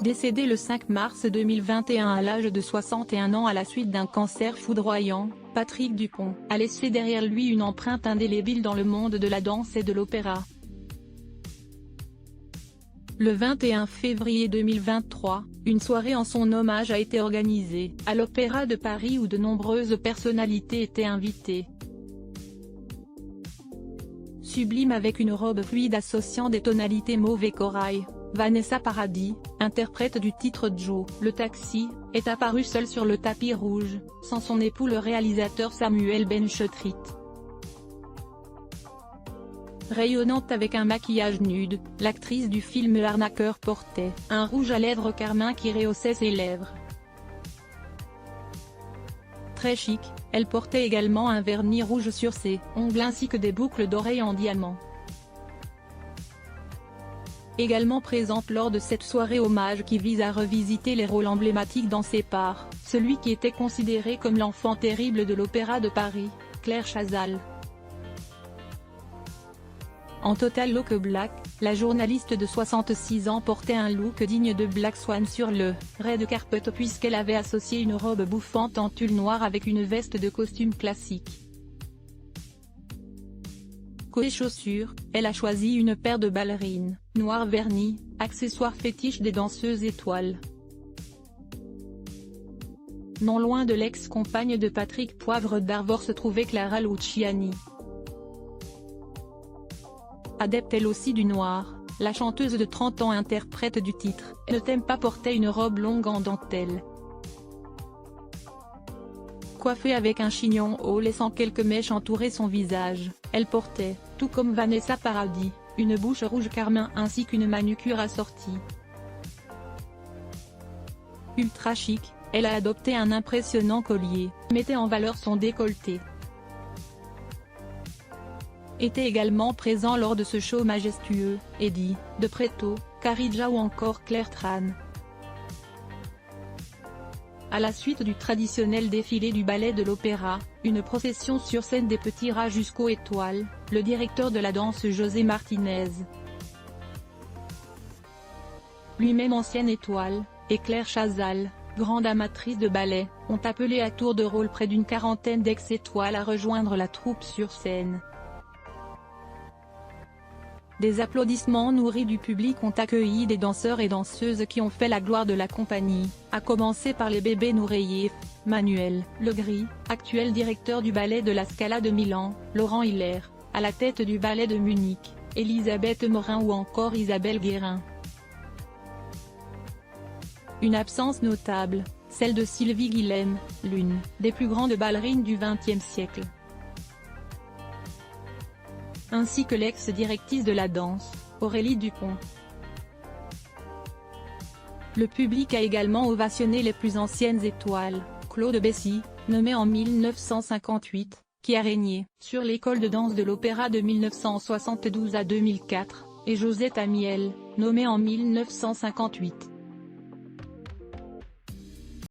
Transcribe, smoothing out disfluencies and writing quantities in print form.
Décédée le 5 mars 2021 à l'âge de 61 ans à la suite d'un cancer foudroyant, Patrick Dupont a laissé derrière lui une empreinte indélébile dans le monde de la danse et de l'opéra. Le 21 février 2023, une soirée en son hommage a été organisée à l'Opéra de Paris où de nombreuses personnalités étaient invitées. Sublime avec une robe fluide associant des tonalités mauve et corail, Vanessa Paradis, interprète du titre Joe, le taxi, est apparue seule sur le tapis rouge, sans son époux le réalisateur Samuel Benchetrit. Rayonnante avec un maquillage nude, l'actrice du film L'arnaqueur portait un rouge à lèvres carmin qui rehaussait ses lèvres. Très chic, elle portait également un vernis rouge sur ses ongles ainsi que des boucles d'oreilles en diamant. Également présente lors de cette soirée hommage qui vise à revisiter les rôles emblématiques dans ses parts, celui qui était considéré comme l'enfant terrible de l'Opéra de Paris, Claire Chazal. En total look black, la journaliste de 66 ans portait un look digne de Black Swan sur le red carpet puisqu'elle avait associé une robe bouffante en tulle noir avec une veste de costume classique. Côté chaussures, elle a choisi une paire de ballerines, noires vernies, accessoire fétiche des danseuses étoiles. Non loin de l'ex-compagne de Patrick Poivre d'Arvor se trouvait Clara Luciani. Adepte elle aussi du noir, la chanteuse de 30 ans interprète du titre « Ne t'aime pas » portait une robe longue en dentelle. Coiffée avec un chignon haut laissant quelques mèches entourer son visage, elle portait, tout comme Vanessa Paradis, une bouche rouge carmin ainsi qu'une manucure assortie. Ultra chic, elle a adopté un impressionnant collier, mettait en valeur son décolleté. Était également présent lors de ce show majestueux, Eddie de Pretto, Caridja ou encore Claire Tran. À la suite du traditionnel défilé du ballet de l'opéra, une procession sur scène des petits rats jusqu'aux étoiles, le directeur de la danse José Martinez, lui-même ancienne étoile, et Claire Chazal, grande amatrice de ballet, ont appelé à tour de rôle près d'une quarantaine d'ex-étoiles à rejoindre la troupe sur scène. Des applaudissements nourris du public ont accueilli des danseurs et danseuses qui ont fait la gloire de la compagnie, à commencer par les bébés Nureyev, Manuel Legris, actuel directeur du ballet de la Scala de Milan, Laurent Hiller, à la tête du ballet de Munich, Elisabeth Morin ou encore Isabelle Guérin. Une absence notable, celle de Sylvie Guillem, l'une des plus grandes ballerines du XXe siècle. Ainsi que l'ex-directrice de la danse, Aurélie Dupont. Le public a également ovationné les plus anciennes étoiles, Claude Bessy, nommé en 1958, qui a régné sur l'école de danse de l'opéra de 1972 à 2004, et Josette Amiel, nommée en 1958.